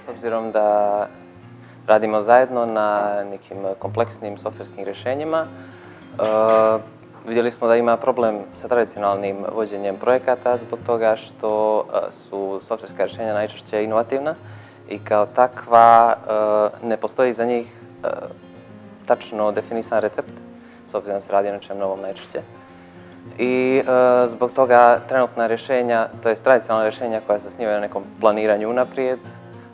S obzirom da radimo zajedno na nekim kompleksnim softverskim rješenjima, vidjeli smo da ima problem sa tradicionalnim vođenjem projekata zbog toga što su softverska rješenja najčešće inovativna i kao takva ne postoji za njih tačno definisan recept, s obzirom da se radi o nečem novom najčešće. I zbog toga trenutna rješenja, to jest tradicionalna rješenja koja se zasnivaju na nekom planiranju unaprijed,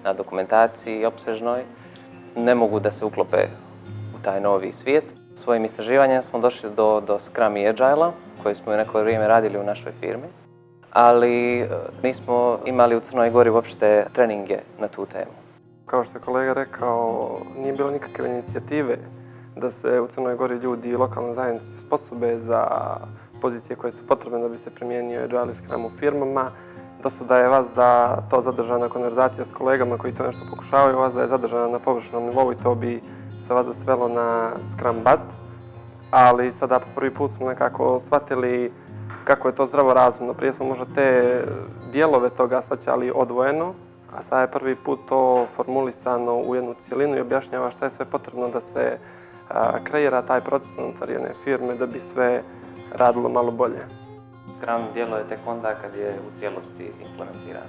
na dokumentaciji opsežnoj, ne mogu da se uklope u taj novi svijet. Svojim istraživanjem smo došli do Scrum i Agile-a, koji smo u neko vrijeme radili u našoj firmi, ali nismo imali u Crnoj Gori uopšte treninge na tu temu. Kao što je kolega rekao, nije bilo nikakve inicijative da se u Crnoj Gori ljudi i lokalne zajednice sposobe za pozicije koje su potrebne da bi se primijenio Agile i Scrum u firmama. Dosta je vas da to zadržana konverzacija s kolegama koji to nešto pokušavaju, vas da je zadržana na površnom nivou i to bi se vas svelo na Scrum Bat. Ali sada po prvi put smo nekako shvatili kako je to zdravo razumno. Prije smo možda te dijelove toga shvaćali odvojeno, a sada je prvi put to formulisano u jednu cjelinu i objašnjava šta je sve potrebno da se kreira taj proces unutar jedne firme da bi sve radilo malo bolje. Scrum djeluje tek onda kad je u cijelosti implementiran.